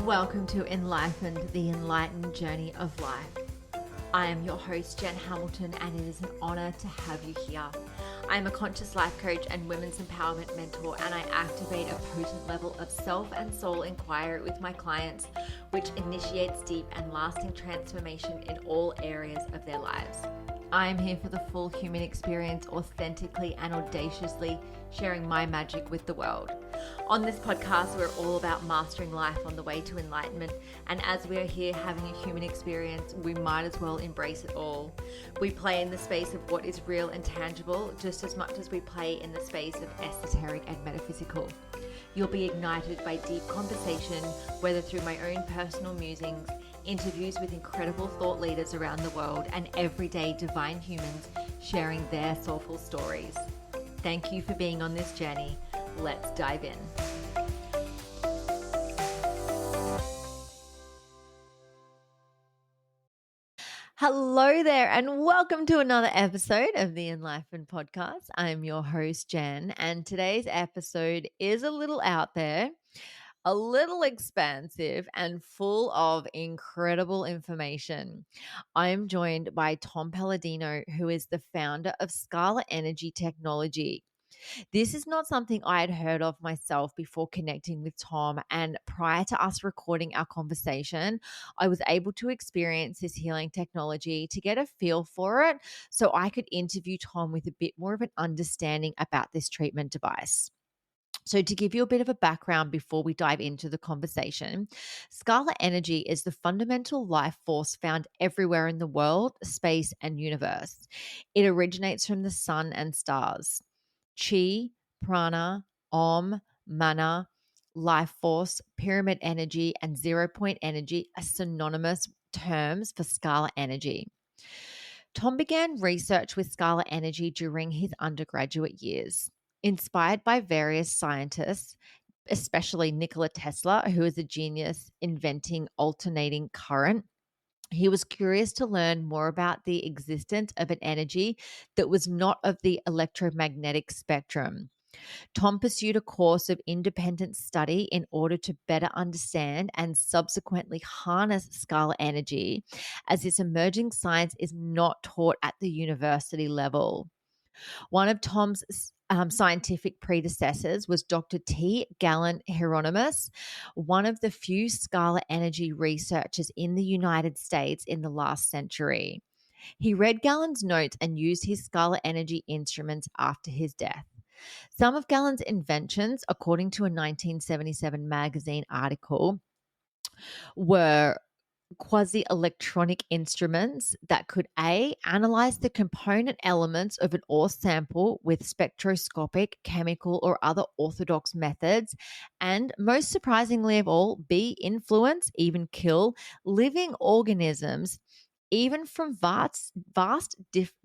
Welcome to Enlightened, the enlightened journey of life. I am your host, Jen Hamilton, and it is an honor to have you here. I am a conscious life coach and women's empowerment mentor, and I activate a potent level of self and soul inquiry with my clients, which initiates deep and lasting transformation in all areas of their lives. I am here for the full human experience, authentically and audaciously sharing my magic with the world. On this podcast, we're all about mastering life on the way to enlightenment. And as we are here having a human experience, we might as well embrace it all. We play in the space of what is real and tangible, just as much as we play in the space of esoteric and metaphysical. You'll be ignited by deep conversation, whether through my own personal musings, interviews with incredible thought leaders around the world, and everyday divine humans sharing their soulful stories. Thank you for being on this journey. Let's dive in. Hello there, and welcome to another episode of the Enlightened Podcast. I'm your host, Jen, and today's episode is a little out there, a little expansive, and full of incredible information. I am joined by Tom Paladino, who is the founder of Scalar Energy Technology. This is not something I had heard of myself before connecting with Tom, and prior to us recording our conversation, I was able to experience this healing technology to get a feel for it so I could interview Tom with a bit more of an understanding about this treatment device. So, to give you a bit of a background before we dive into the conversation, Scalar Energy is the fundamental life force found everywhere in the world, space, and universe. It originates from the sun and stars. Chi, prana, om, mana, life force, pyramid energy, and 0 point energy are synonymous terms for Scalar Energy. Tom began research with Scalar Energy during his undergraduate years. Inspired by various scientists, especially Nikola Tesla, who is a genius inventing alternating current, he was curious to learn more about the existence of an energy that was not of the electromagnetic spectrum. Tom pursued a course of independent study in order to better understand and subsequently harness scalar energy, as this emerging science is not taught at the university level. One of Tom's scientific predecessors was Dr. T. Galen Hieronymus, one of the few scalar energy researchers in the United States in the last century. He read Galen's notes and used his scalar energy instruments after his death. Some of Galen's inventions, according to a 1977 magazine article, were quasi-electronic instruments that could analyze the component elements of an ore sample with spectroscopic, chemical, or other orthodox methods, and most surprisingly of all, influence, even kill living organisms even from vast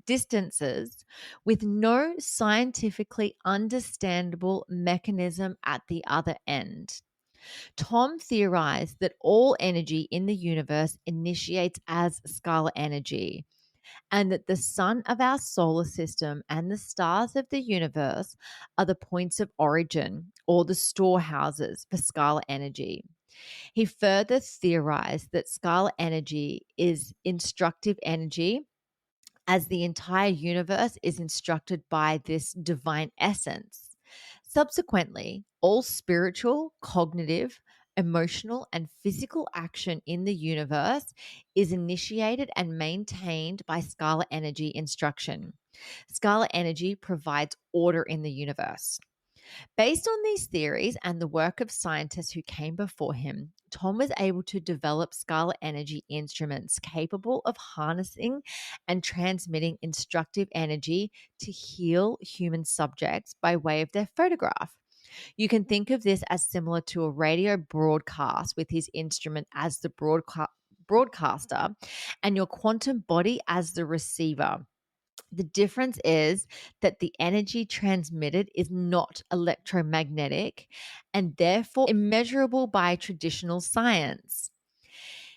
distances with no scientifically understandable mechanism at the other end. Tom theorized that all energy in the universe initiates as scalar energy, and that the sun of our solar system and the stars of the universe are the points of origin or the storehouses for scalar energy. He further theorized that scalar energy is instructive energy, as the entire universe is instructed by this divine essence. Subsequently, all spiritual, cognitive, emotional, and physical action in the universe is initiated and maintained by scalar energy instruction. Scalar energy provides order in the universe. Based on these theories and the work of scientists who came before him, Tom was able to develop scalar energy instruments capable of harnessing and transmitting instructive energy to heal human subjects by way of their photograph. You can think of this as similar to a radio broadcast, with his instrument as the broadcaster and your quantum body as the receiver. The difference is that the energy transmitted is not electromagnetic and therefore immeasurable by traditional science.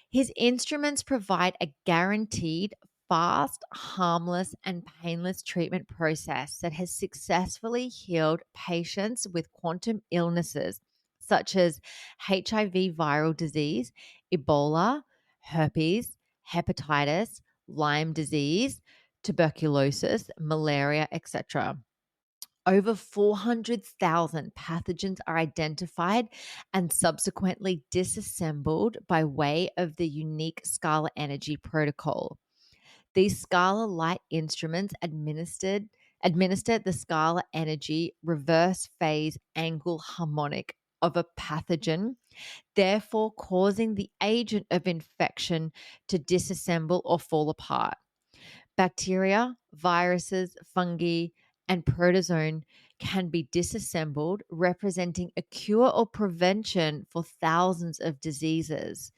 His instruments provide a guaranteed, fast, harmless, and painless treatment process that has successfully healed patients with quantum illnesses such as HIV viral disease, Ebola, herpes, hepatitis, Lyme disease, tuberculosis, malaria, etc. Over 400,000 pathogens are identified and subsequently disassembled by way of the unique Scalar Energy protocol. These Scalar light instruments administer the Scalar Energy reverse phase angle harmonic of a pathogen, therefore causing the agent of infection to disassemble or fall apart. Bacteria, viruses, fungi, and protozoan can be disassembled, representing a cure or prevention for thousands of diseases.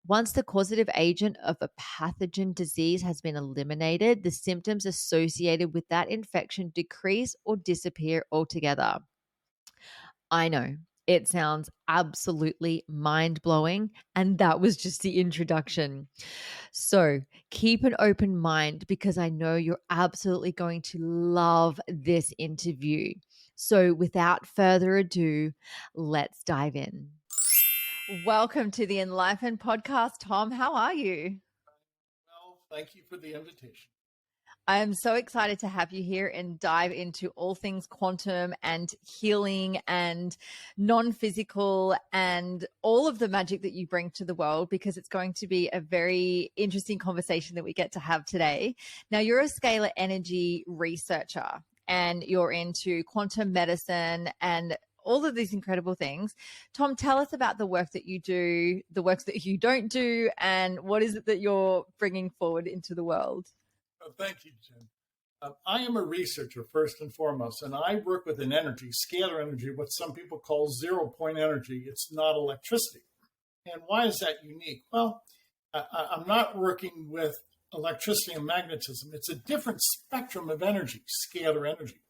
Once the causative agent of a pathogen disease has been eliminated, the symptoms associated with that infection decrease or disappear altogether. I know it sounds absolutely mind blowing, and that was just the introduction. So keep an open mind because I know you're absolutely going to love this interview. So without further ado, let's dive in. Welcome to the Enlighten podcast, Tom. How are you? Well, thank you for the invitation. I am so excited to have you here and dive into all things quantum and healing and non-physical and all of the magic that you bring to the world, because it's going to be a very interesting conversation that we get to have today. Now, you're a scalar energy researcher and you're into quantum medicine and all of these incredible things. Tom, tell us about the work that you do, the work that you don't do, and what is it that you're bringing forward into the world? Well, thank you, Jen. I am a researcher first and foremost, and I work with an energy, scalar energy, what some people call 0-point energy. It's not electricity. And why is that unique? Well, I'm not working with electricity and magnetism. It's a different spectrum of energy, scalar energy.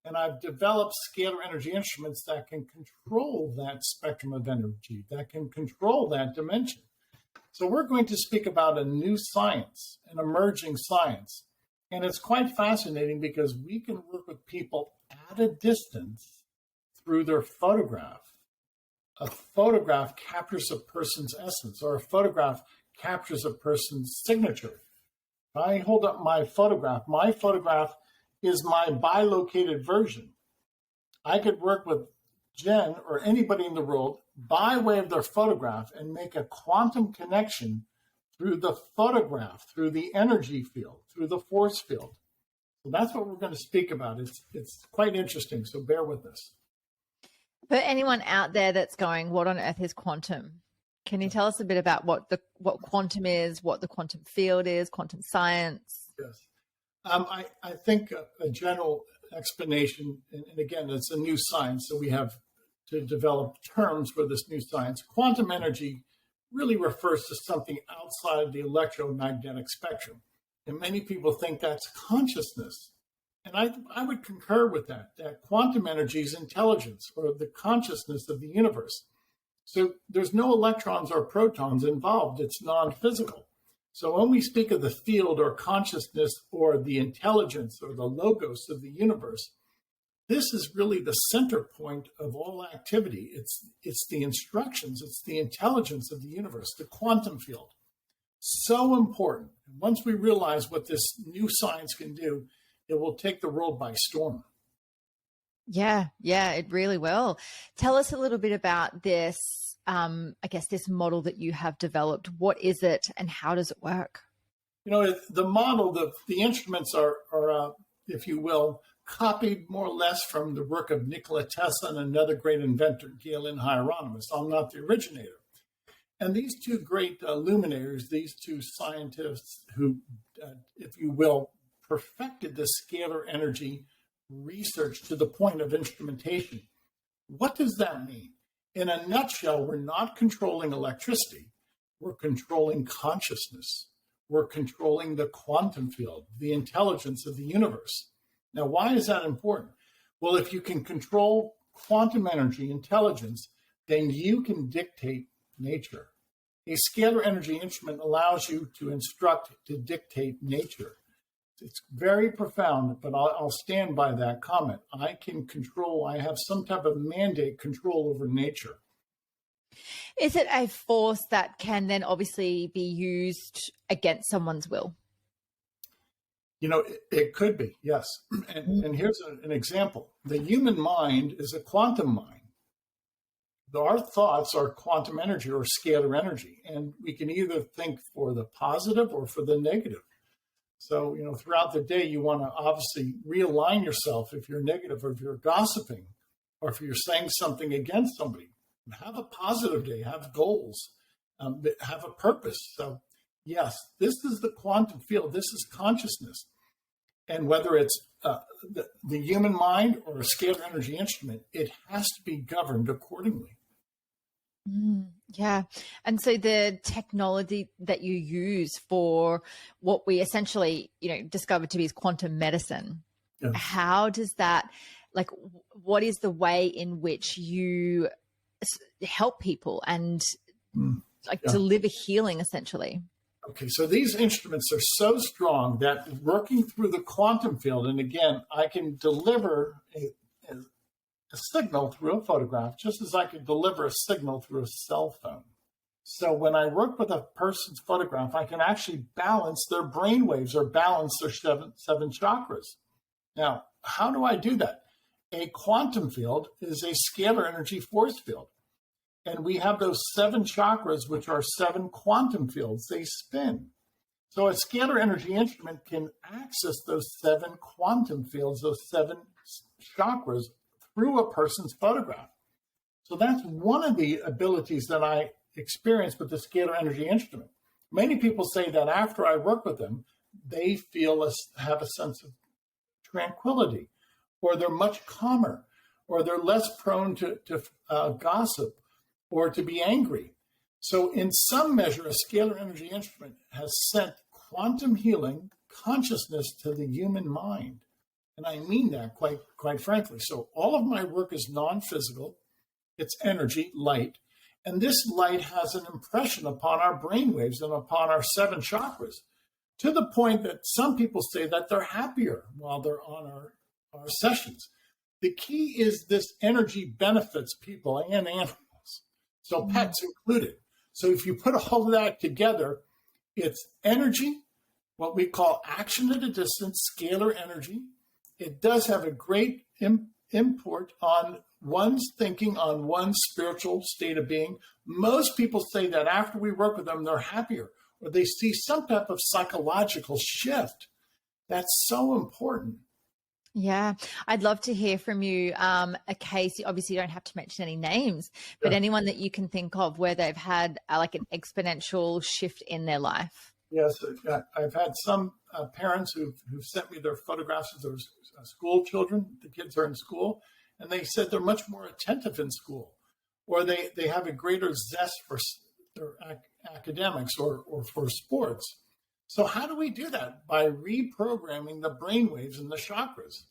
And I've developed scalar energy instruments that can control that spectrum of energy, that can control that dimension. So we're going to speak about a new science, an emerging science. And it's quite fascinating because we can work with people at a distance through their photograph. A photograph captures a person's essence, or a photograph captures a person's signature. I hold up my photograph. My photograph is my bilocated version. I could work with Jen or anybody in the world by way of their photograph and make a quantum connection through the photograph, through the energy field, through the force field. So that's what we're going to speak about. It's quite interesting, so bear with us. For anyone out there that's going, what on earth is quantum? Can you tell us a bit about what quantum is, what the quantum field is, quantum science? Yes. I think a general explanation, and again, it's a new science, so we have to develop terms for this new science. Quantum energy really refers to something outside the electromagnetic spectrum. And many people think that's consciousness. And I would concur with that quantum energy is intelligence, or the consciousness of the universe. So there's no electrons or protons involved. It's non-physical. So when we speak of the field or consciousness or the intelligence or the logos of the universe, this is really the center point of all activity. It's the instructions, it's the intelligence of the universe, the quantum field. So important. And once we realize what this new science can do, it will take the world by storm. Yeah, it really will. Tell us a little bit about this, this model that you have developed. What is it and how does it work? The model, the instruments are, if you will, copied more or less from the work of Nikola Tesla and another great inventor, Galen Hieronymus. I'm not the originator. And these two great luminaries, these two scientists who, if you will, perfected the scalar energy research to the point of instrumentation. What does that mean? In a nutshell, we're not controlling electricity. We're controlling consciousness. We're controlling the quantum field, the intelligence of the universe. Now, why is that important? Well, if you can control quantum energy, intelligence, then you can dictate nature. A scalar energy instrument allows you to instruct, to dictate nature. It's very profound, but I'll stand by that comment. I can control, I have some type of mandate control over nature. Is it a force that can then obviously be used against someone's will? It could be, yes. And here's an example. The human mind is a quantum mind. Our thoughts are quantum energy or scalar energy, and we can either think for the positive or for the negative. So, throughout the day, you want to obviously realign yourself if you're negative or if you're gossiping or if you're saying something against somebody. Have a positive day, have goals, have a purpose. So, yes, this is the quantum field. This is consciousness. And whether it's the human mind or a scalar energy instrument, it has to be governed accordingly. Yeah. And so the technology that you use for what we essentially, discovered to be is quantum medicine, Yes. how does that, what is the way in which you help people and deliver healing essentially? Okay, so these instruments are so strong that working through the quantum field, and again, I can deliver a signal through a photograph, just as I could deliver a signal through a cell phone. So when I work with a person's photograph, I can actually balance their brain waves or balance their seven chakras. Now, how do I do that? A quantum field is a scalar energy force field. And we have those 7 chakras, which are 7 quantum fields. They spin. So a scalar energy instrument can access those 7 quantum fields, those 7 chakras, through a person's photograph. So that's one of the abilities that I experience with the scalar energy instrument. Many people say that after I work with them, they have a sense of tranquility, or they're much calmer, or they're less prone to gossip, or to be angry. So in some measure, a scalar energy instrument has sent quantum healing consciousness to the human mind. And I mean that quite frankly. So all of my work is non-physical. It's energy, light. And this light has an impression upon our brainwaves and upon our 7 chakras, to the point that some people say that they're happier while they're on our sessions. The key is this energy benefits people and animals. So pets included. So if you put all of that together, it's energy, what we call action at a distance, scalar energy. It does have a great import on one's thinking, on one's spiritual state of being. Most people say that after we work with them, they're happier, or they see some type of psychological shift. That's so important. Yeah, I'd love to hear from you a case. Obviously, you don't have to mention any names, but anyone that you can think of where they've had an exponential shift in their life. Yes, I've had some parents who've sent me their photographs of their school children. The kids are in school, and they said they're much more attentive in school, or they have a greater zest for their academics or for sports. So how do we do that? By reprogramming the brainwaves and the chakras.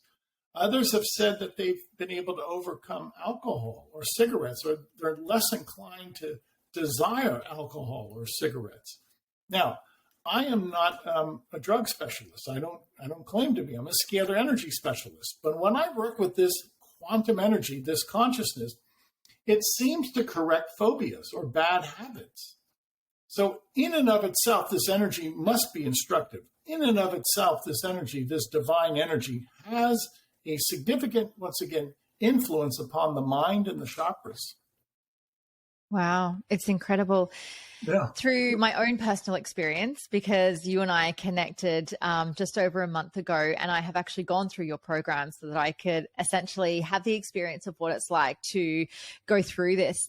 Others have said that they've been able to overcome alcohol or cigarettes, or they're less inclined to desire alcohol or cigarettes. Now, I am not a drug specialist. I don't claim to be. I'm a scalar energy specialist. But when I work with this quantum energy, this consciousness, it seems to correct phobias or bad habits. So in and of itself, this energy must be instructive. In and of itself, this energy, this divine energy, has a significant, once again, influence upon the mind and the chakras. Wow, it's incredible. Yeah. Through my own personal experience, because you and I connected just over a month ago, and I have actually gone through your program so that I could essentially have the experience of what it's like to go through this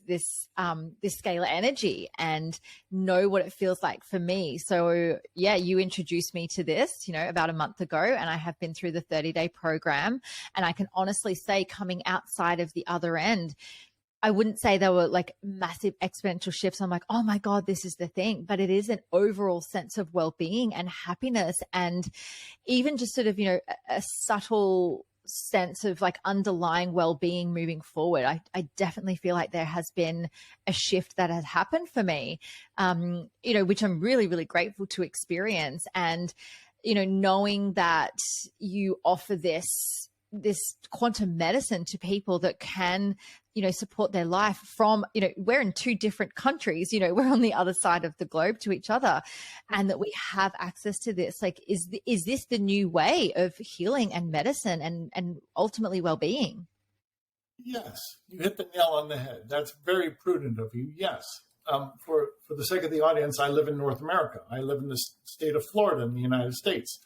scalar energy and know what it feels like for me. So yeah, you introduced me to this, about a month ago, and I have been through the 30-day program, and I can honestly say, coming outside of the other end, I wouldn't say they were massive exponential shifts. I'm like, oh my God, this is the thing. But it is an overall sense of well-being and happiness, and even just sort of, a subtle sense of underlying well-being moving forward. I definitely feel like there has been a shift that has happened for me, which I'm really, really grateful to experience. And knowing that you offer this quantum medicine to people that can, support their life from, we're in two different countries, we're on the other side of the globe to each other, and that we have access to this. Like, is this the new way of healing and medicine and ultimately well-being? Yes, you hit the nail on the head. That's very prudent of you. Yes. For the sake of the audience, I live in North America. I live in the state of Florida in the United States,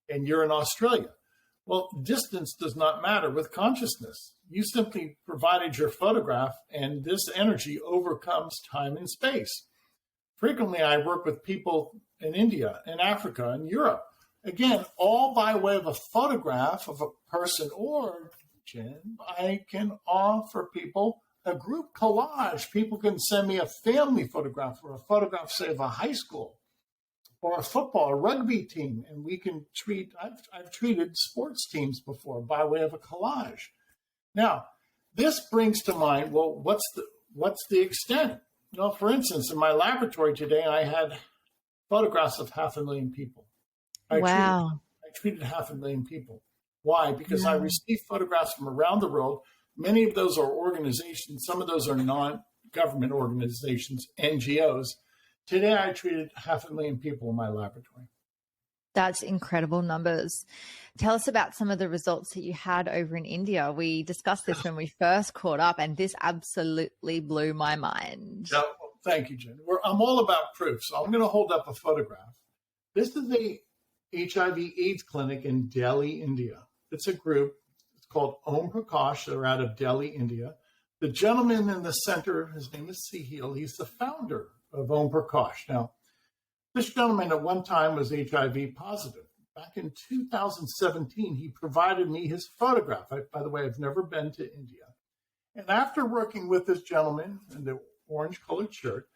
and you're in Australia. Well, distance does not matter with consciousness. You simply provided your photograph, and this energy overcomes time and space. Frequently, I work with people in India, in Africa, in Europe. Again, all by way of a photograph of a person, or, Jen, I can offer people a group collage. People can send me a family photograph or a photograph, say, of a high school or a football, a rugby team, and we can treat. I've treated sports teams before by way of a collage. Now, this brings to mind, well, what's the extent? Well, for instance, in my laboratory today, I had photographs of 500,000 people. I treated 500,000 people. Why? Because I received photographs from around the world. Many of those are organizations. Some of those are non-government organizations, NGOs. Today, I treated 500,000 people in my laboratory. That's incredible numbers. Tell us about some of the results that you had over in India. We discussed this when we first caught up, and this absolutely blew my mind. Yeah, well, thank you, Jen. I'm all about proof, so I'm going to hold up a photograph. This is a HIV/AIDS clinic in Delhi, India. It's a group. It's called Om Prakash. They're out of Delhi, India. The gentleman in the center, his name is Sehil. He's the founder of Om Prakash. Now, this gentleman at one time was HIV positive. Back in 2017, he provided me his photograph. By the way, I've never been to India. And after working with this gentleman in the orange-colored shirt,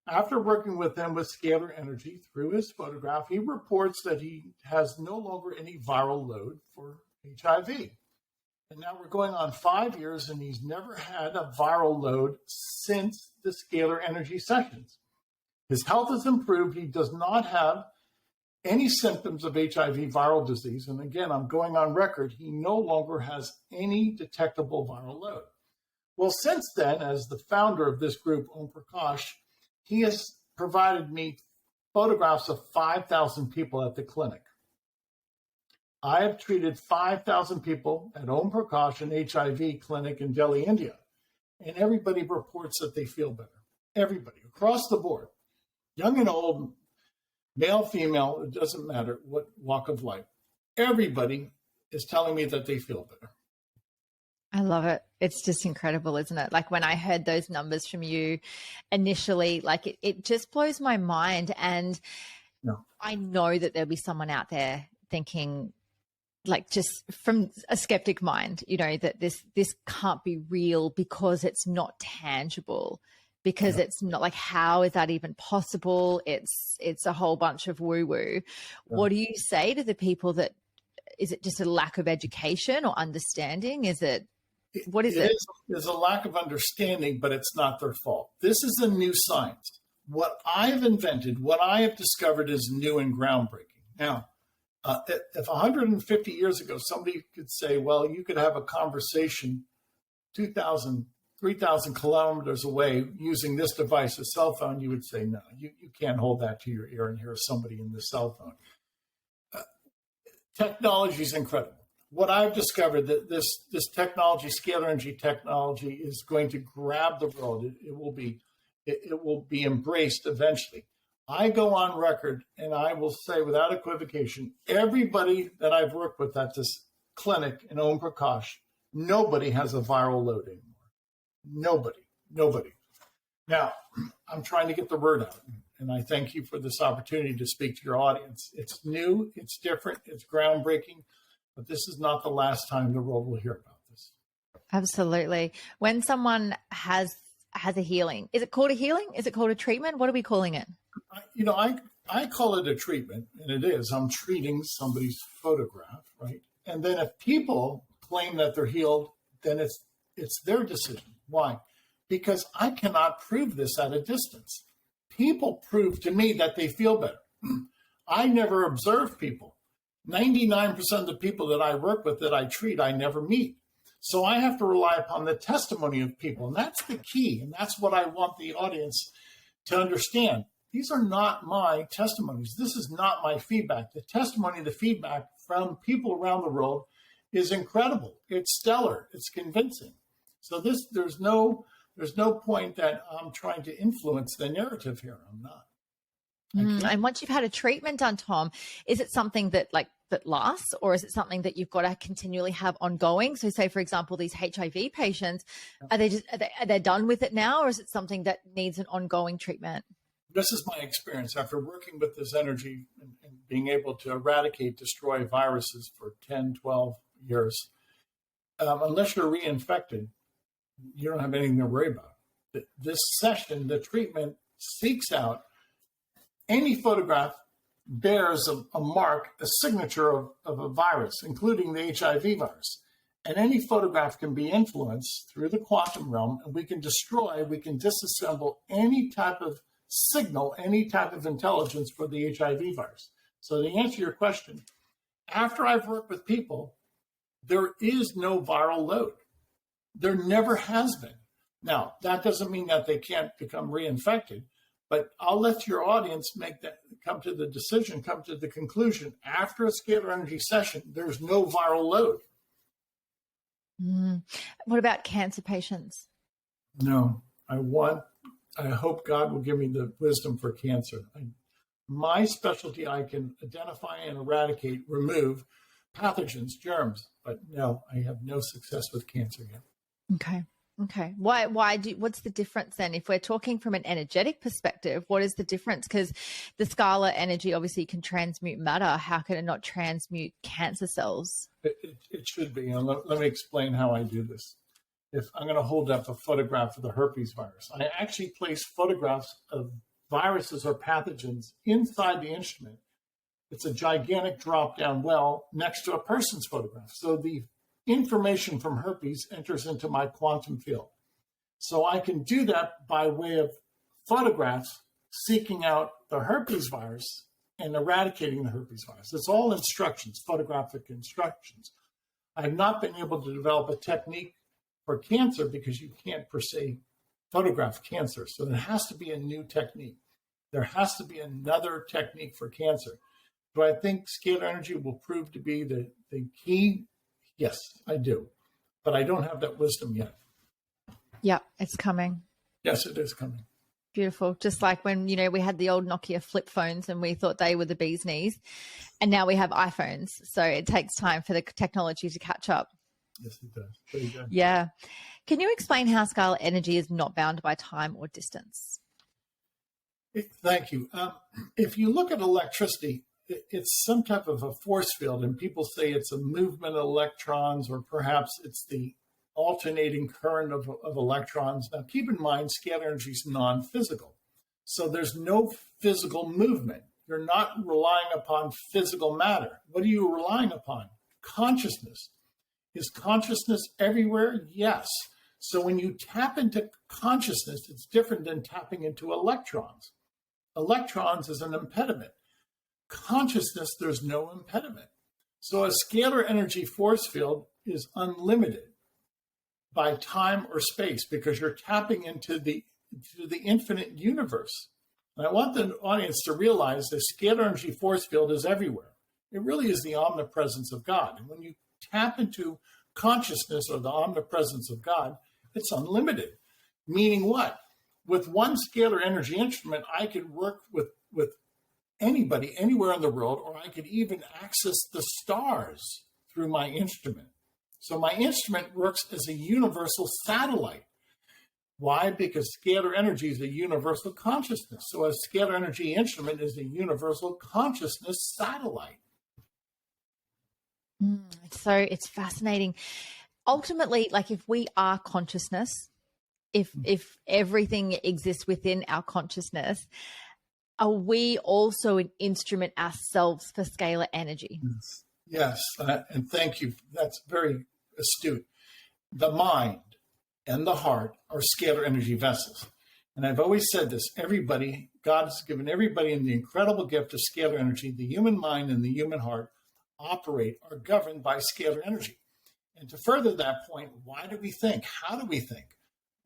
after working with him with Scalar Energy through his photograph, he reports that he has no longer any viral load for HIV. And now we're going on 5 years, and he's never had a viral load since the Scalar Energy sessions. His health has improved. He does not have any symptoms of HIV viral disease. And again, I'm going on record, he no longer has any detectable viral load. Well, since then, as the founder of this group, Om Prakash, he has provided me photographs of 5,000 people at the clinic. I have treated 5,000 people at Om Prakash, an HIV clinic in Delhi, India. And everybody reports that they feel better. Everybody, across the board. Young and old, male, female, it doesn't matter what walk of life. Everybody is telling me that they feel better. I love it. It's just incredible, isn't it? Like when I heard those numbers from you initially, like it just blows my mind. And I know that there'll be someone out there thinking, like, just from a skeptic mind, that this can't be real because it's not tangible. Because it's not, like, how is that even possible? It's a whole bunch of woo-woo. What do you say to the people that, is it just a lack of education or understanding? What is it? There's a lack of understanding, but it's not their fault. This is a new science. What I've invented, what I have discovered is new and groundbreaking. Now, if 150 years ago, somebody could say, well, you could have a conversation 3,000 kilometers away using this device, a cell phone, you would say, no, you can't hold that to your ear and hear somebody in the cell phone. Technology is incredible. What I've discovered, that this technology, Scalar Energy Technology, is going to grab the world. It will be embraced eventually. I go on record and I will say without equivocation, everybody that I've worked with at this clinic in Om Prakash, nobody has a viral load anymore. Nobody. Now, I'm trying to get the word out, and I thank you for this opportunity to speak to your audience. It's new, it's different, it's groundbreaking, but this is not the last time the world will hear about this. Absolutely. When someone has a healing, is it called a healing? Is it called a treatment? What are we calling it? I call it a treatment, and it is. I'm treating somebody's photograph, right? And then if people claim that they're healed, then it's their decision. Why? Because I cannot prove this at a distance. People prove to me that they feel better. I never observe people. 99% of the people that I work with, that I treat, I never meet. So I have to rely upon the testimony of people. And that's the key. And that's what I want the audience to understand. These are not my testimonies. This is not my feedback. The testimony, the feedback from people around the world is incredible. It's stellar. It's convincing. So there's no point that I'm trying to influence the narrative here. I'm not. And once you've had a treatment done, Tom, is it something that lasts, or is it something that you've got to continually have ongoing? So say, for example, these HIV patients, are they done with it now, or is it something that needs an ongoing treatment? This is my experience after working with this energy and being able to eradicate, destroy viruses for 10, 12 years. Unless you're reinfected, you don't have anything to worry about. This session, the treatment seeks out any photograph bears a mark, a signature of a virus, including the HIV virus. And any photograph can be influenced through the quantum realm, and we can disassemble any type of signal, any type of intelligence for the HIV virus. So to answer your question, after I've worked with people, there is no viral load. There never has been. Now, that doesn't mean that they can't become reinfected, but I'll let your audience come to the conclusion. After a scalar energy session, there's no viral load. What about cancer patients? No, I hope God will give me the wisdom for cancer. My specialty, I can identify and eradicate, remove pathogens, germs, but no, I have no success with cancer yet. Okay. What's the difference then? If we're talking from an energetic perspective, what is the difference? Because the scalar energy obviously can transmute matter. How can it not transmute cancer cells? It should be. And let me explain how I do this. If I'm going to hold up a photograph of the herpes virus, I actually place photographs of viruses or pathogens inside the instrument. It's a gigantic drop-down well next to a person's photograph. So the information from herpes enters into my quantum field. So I can do that by way of photographs, seeking out the herpes virus and eradicating the herpes virus. It's all instructions, photographic instructions. I've not been able to develop a technique for cancer because you can't per se photograph cancer. So there has to be a new technique. There has to be another technique for cancer. Do I think scalar energy will prove to be the key? Yes, I do. But I don't have that wisdom yet. Yeah, it's coming. Yes, it is coming. Beautiful. Just like when, we had the old Nokia flip phones and we thought they were the bee's knees. And now we have iPhones. So it takes time for the technology to catch up. Yes, it does. Very good. Yeah. Can you explain how scalar energy is not bound by time or distance? Thank you. If you look at electricity, it's some type of a force field, and people say it's a movement of electrons, or perhaps it's the alternating current of electrons. Now, keep in mind, scalar energy is non-physical. So there's no physical movement. You're not relying upon physical matter. What are you relying upon? Consciousness. Is consciousness everywhere? Yes. So when you tap into consciousness, it's different than tapping into electrons. Electrons is an impediment. Consciousness, there's no impediment. So a scalar energy force field is unlimited by time or space because you're tapping into the infinite universe. And I want the audience to realize that scalar energy force field is everywhere. It really is the omnipresence of God. And when you tap into consciousness or the omnipresence of God, it's unlimited. Meaning what? With one scalar energy instrument, I could work with anybody, anywhere in the world, or I could even access the stars through my instrument. So my instrument works as a universal satellite. Why? Because scalar energy is a universal consciousness. So a scalar energy instrument is a universal consciousness satellite. So it's fascinating. Ultimately, like if we are consciousness, if everything exists within our consciousness, are we also an instrument ourselves for scalar energy? Yes, and thank you. That's very astute. The mind and the heart are scalar energy vessels. And I've always said this, God has given everybody in the incredible gift of scalar energy, the human mind and the human heart operate are governed by scalar energy. And to further that point, why do we think? How do we think?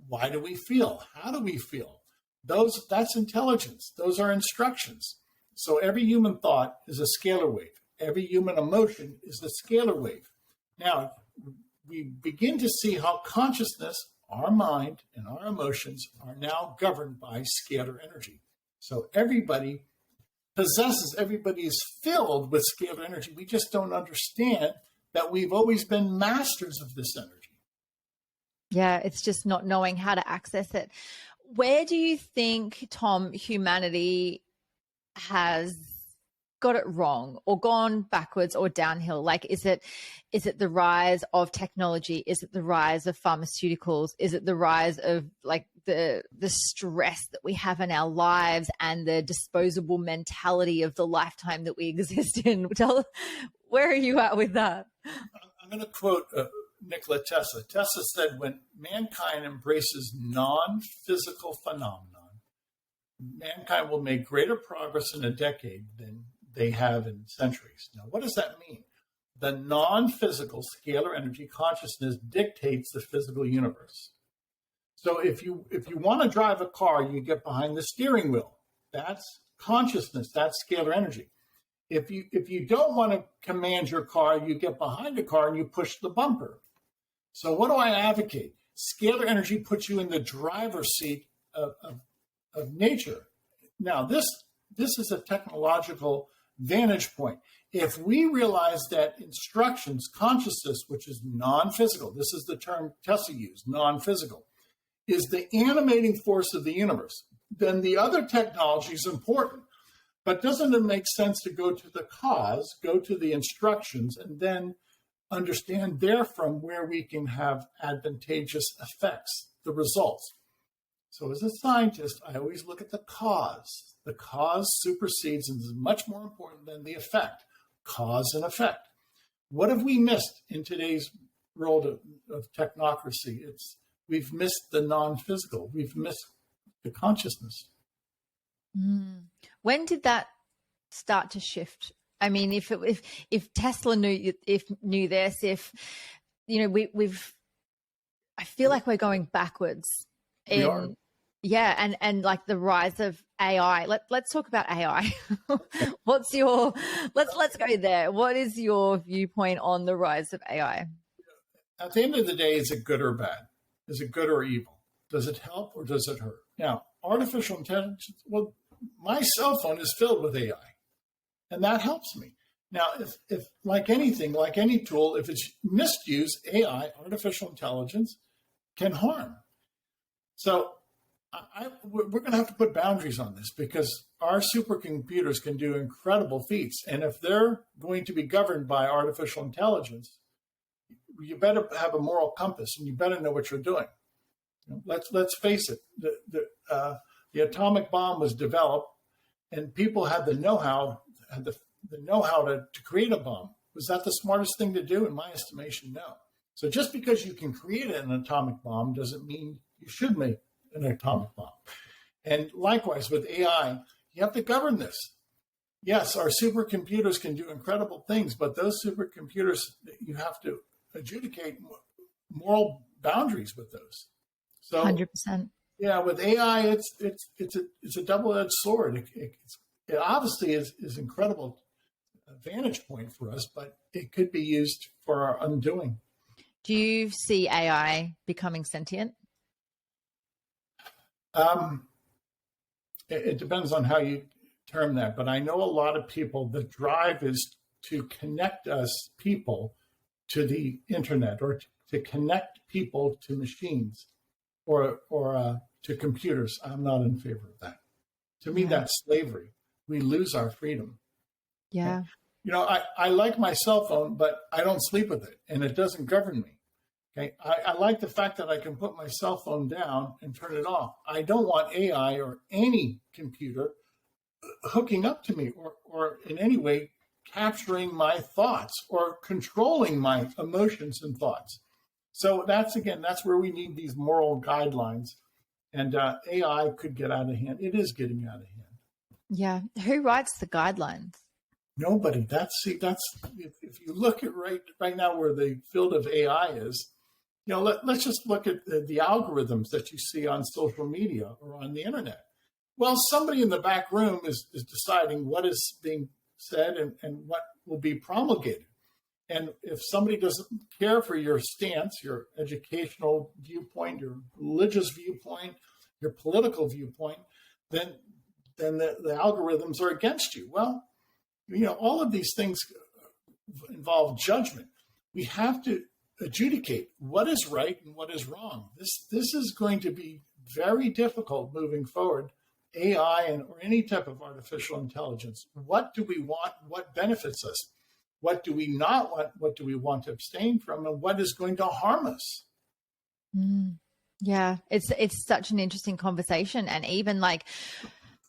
Why do we feel? How do we feel? That's intelligence. Those are instructions. So every human thought is a scalar wave. Every human emotion is a scalar wave. Now, we begin to see how consciousness, our mind, and our emotions are now governed by scalar energy. So everybody is filled with scalar energy. We just don't understand that we've always been masters of this energy. Yeah, it's just not knowing how to access it. Where do you think, Tom, humanity has got it wrong or gone backwards or downhill? Like, is it the rise of technology? Is it the rise of pharmaceuticals? Is it the rise of like the stress that we have in our lives and the disposable mentality of the lifetime that we exist in? Where are you at with that? I'm going to quote Nikola Tesla. Tesla said, when mankind embraces non-physical phenomenon, mankind will make greater progress in a decade than they have in centuries. Now, what does that mean? The non-physical scalar energy consciousness dictates the physical universe. So if you want to drive a car, you get behind the steering wheel. That's consciousness. That's scalar energy. If you don't want to command your car, you get behind the car and you push the bumper. So what do I advocate? Scalar energy puts you in the driver's seat of nature. Now, this is a technological vantage point. If we realize that instructions, consciousness, which is non-physical, this is the term Tesla used, non-physical, is the animating force of the universe, then the other technology is important. But doesn't it make sense to go to the cause, go to the instructions, and then understand therefrom where we can have advantageous effects, the results? So as a scientist, I always look at the cause. The cause supersedes and is much more important than the effect, cause and effect. What have we missed in today's world of technocracy? We've missed the non-physical. We've missed the consciousness. When did that start to shift? I mean, if Tesla knew this, we've I feel like we're going backwards. We are. Yeah, and like the rise of AI. Let's talk about AI. Let's go there. What is your viewpoint on the rise of AI? At the end of the day, is it good or bad? Is it good or evil? Does it help or does it hurt? Now, artificial intelligence, well, my cell phone is filled with AI, and that helps me. Now, if like anything, like any tool, if it's misused, AI, artificial intelligence, can harm. So we're going to have to put boundaries on this because our supercomputers can do incredible feats. And if they're going to be governed by artificial intelligence, you better have a moral compass and you better know what you're doing. Let's face it, the atomic bomb was developed and people had the know-how, to create a bomb. Was that the smartest thing to do? In my estimation, no. So just because you can create an atomic bomb doesn't mean you should make an atomic bomb. And likewise with AI, you have to govern this. Yes, our supercomputers can do incredible things, but those supercomputers, you have to adjudicate moral boundaries with those. So 100%. Yeah, with AI, it's a double-edged sword. It obviously is incredible vantage point for us, but it could be used for our undoing. Do you see AI becoming sentient? It depends on how you term that, but I know a lot of people, the drive is to connect us people to the internet or to connect people to machines or to computers. I'm not in favor of that. To me, that's slavery. We lose our freedom. Yeah. I like my cell phone, but I don't sleep with it and it doesn't govern me. Okay. I like the fact that I can put my cell phone down and turn it off. I don't want AI or any computer hooking up to me or in any way capturing my thoughts or controlling my emotions and thoughts. So that's where we need these moral guidelines. And AI could get out of hand. It is getting out of hand. Yeah. Who writes the guidelines? Nobody. That's if you look at right now where the field of AI is, let's just look at the algorithms that you see on social media or on the internet. Well, somebody in the back room is deciding what is being said and what will be promulgated. And if somebody doesn't care for your stance, your educational viewpoint, your religious viewpoint, your political viewpoint, then the algorithms are against you. Well, all of these things involve judgment. We have to adjudicate what is right and what is wrong. This is going to be very difficult moving forward. AI or any type of artificial intelligence. What do we want? What benefits us? What do we not want? What do we want to abstain from? And what is going to harm us? Yeah, it's such an interesting conversation. And even like,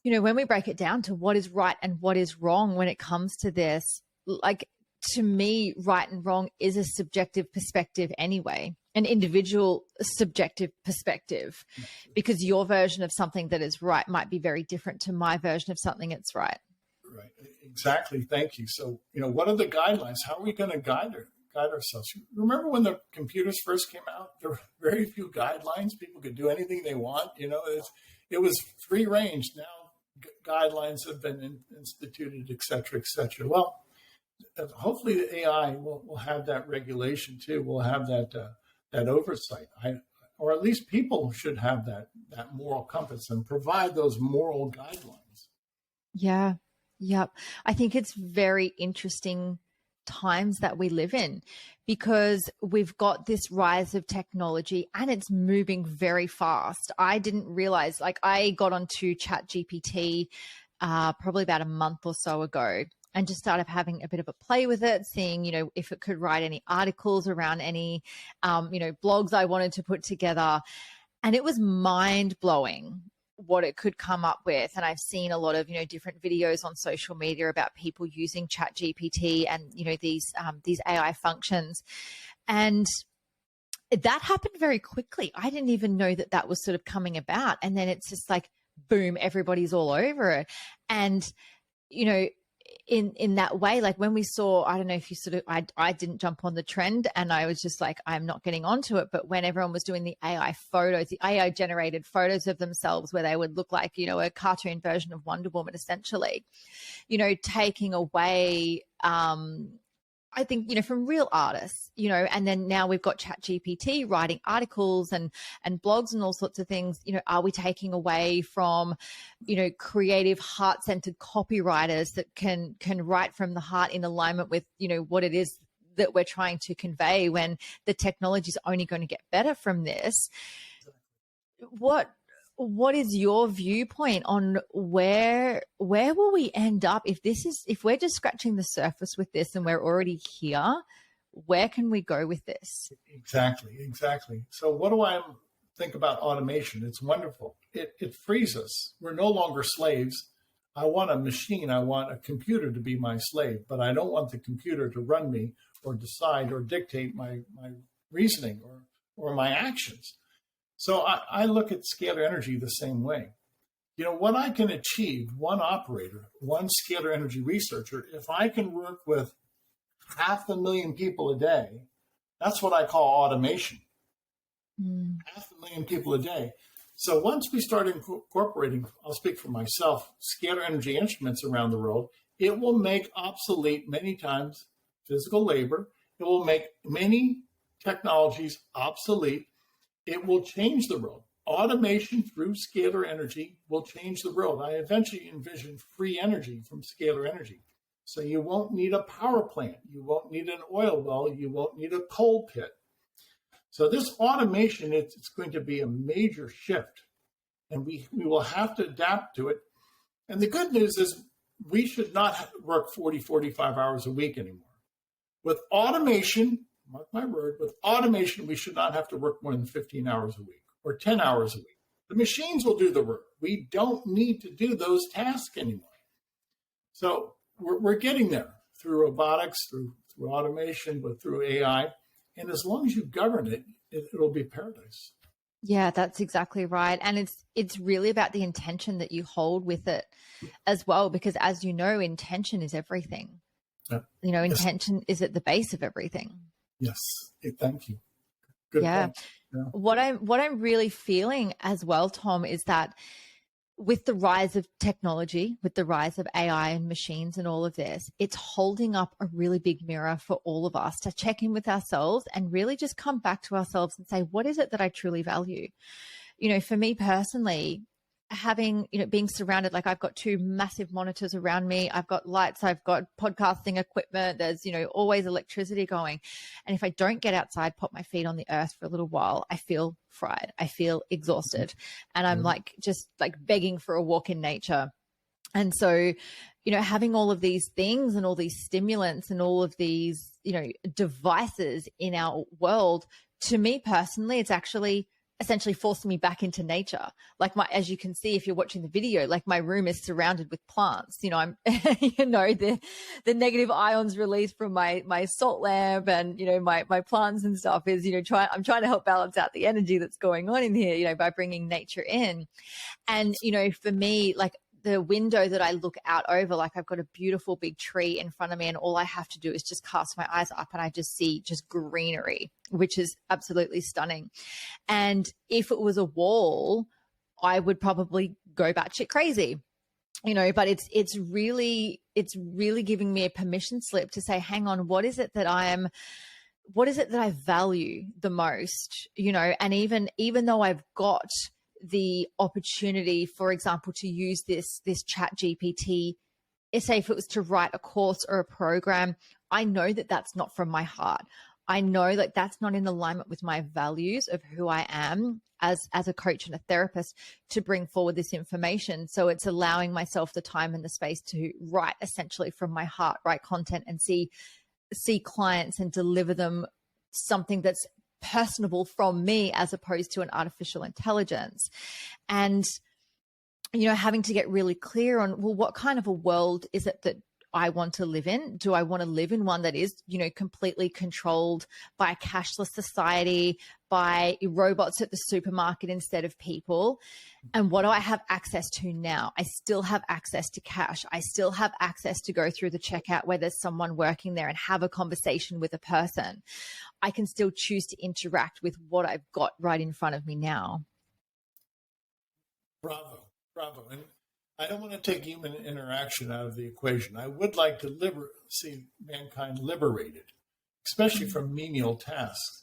when we break it down to what is right and what is wrong when it comes to this, like to me, right and wrong is a subjective perspective anyway, an individual subjective perspective, because your version of something that is right might be very different to my version of something that's right. Right. Exactly. Thank you. So, what are the guidelines? How are we going to guide ourselves? Remember when the computers first came out, there were very few guidelines. People could do anything they want. It was free range. Now guidelines have been instituted, et cetera, et cetera. Well, hopefully the AI will have that regulation too. We'll have that oversight. Or at least people should have that moral compass and provide those moral guidelines. Yeah. Yep. I think it's very interesting times that we live in, because we've got this rise of technology and it's moving very fast. I didn't realize, like, I got onto ChatGPT probably about a month or so ago and just started having a bit of a play with it, seeing, if it could write any articles around any, blogs I wanted to put together. And it was mind blowing what it could come up with. And I've seen a lot of, different videos on social media about people using ChatGPT and, these AI functions. And that happened very quickly. I didn't even know that was sort of coming about. And then it's just like, boom, everybody's all over it. And, in that way, like when we saw, I don't know if you sort of, I didn't jump on the trend and I was just like, I'm not getting onto it. But when everyone was doing the AI photos, the AI generated photos of themselves where they would look like, a cartoon version of Wonder Woman, essentially, taking away, I think, from real artists, and then now we've got ChatGPT writing articles and blogs and all sorts of things. Are we taking away from, creative heart-centered copywriters that can write from the heart in alignment with, what it is that we're trying to convey, when the technology is only going to get better from this? What is your viewpoint on where will we end up if we're just scratching the surface with this and we're already here? Where can we go with this? Exactly. So what do I think about automation? It's wonderful. It frees us. We're no longer slaves. I want a machine. I want a computer to be my slave, but I don't want the computer to run me or decide or dictate my reasoning or my actions. So I look at scalar energy the same way. What I can achieve, one operator, one scalar energy researcher, if I can work with 500,000 people a day, that's what I call automation. 500,000 people a day. So once we start incorporating, I'll speak for myself, scalar energy instruments around the world, it will make obsolete many times physical labor. It will make many technologies obsolete. It will change the world. Automation through scalar energy will change the world. I eventually envision free energy from scalar energy. So you won't need a power plant. You won't need an oil well. You won't need a coal pit. So this automation, it's going to be a major shift. And we will have to adapt to it. And the good news is we should not work 40, 45 hours a week anymore. With automation, mark my word, with automation, we should not have to work more than 15 hours a week or 10 hours a week. The machines will do the work. We don't need to do those tasks anymore. So we're getting there through robotics, through automation, but through AI. And as long as you govern it, it'll be paradise. Yeah, that's exactly right. And it's really about the intention that you hold with it as well, because as you know, intention is everything. Yes. Intention is at the base of everything. Yes. Thank you. Good Yeah. point. Yeah. What I'm really feeling as well, Tom, is that with the rise of technology, with the rise of AI and machines and all of this, it's holding up a really big mirror for all of us to check in with ourselves and really just come back to ourselves and say, what is it that I truly value? For me personally, having, being surrounded, like I've got two massive monitors around me. I've got lights, I've got podcasting equipment. There's, always electricity going. And if I don't get outside, put my feet on the earth for a little while, I feel fried. I feel exhausted. And I'm like, just like begging for a walk in nature. And so, having all of these things and all these stimulants and all of these, devices in our world, to me personally, it's actually essentially forcing me back into nature. Like as you can see, if you're watching the video, like my room is surrounded with plants. I'm, the negative ions released from my salt lamp and, my plants and stuff is, I'm trying to help balance out the energy that's going on in here, by bringing nature in. And, for me, like the window that I look out over, like I've got a beautiful big tree in front of me and all I have to do is just cast my eyes up and I just see just greenery, which is absolutely stunning. And if it was a wall, I would probably go batshit crazy, but it's really giving me a permission slip to say, hang on, what is it that I value the most, and even though I've got the opportunity, for example, to use this chat GPT, say if it was to write a course or a program, I know that that's not from my heart. I know that that's not in alignment with my values of who I am as a coach and a therapist to bring forward this information. So it's allowing myself the time and the space to write essentially from my heart, write content and see clients and deliver them something that's personable from me as opposed to an artificial intelligence. And, having to get really clear on, well, what kind of a world is it that I want to live in? Do I want to live in one that is, completely controlled by a cashless society, by robots at the supermarket instead of people? And what do I have access to now? I still have access to cash. I still have access to go through the checkout where there's someone working there and have a conversation with a person. I can still choose to interact with what I've got right in front of me now. Bravo. And I don't want to take human interaction out of the equation. I would like to see mankind liberated, especially from menial tasks.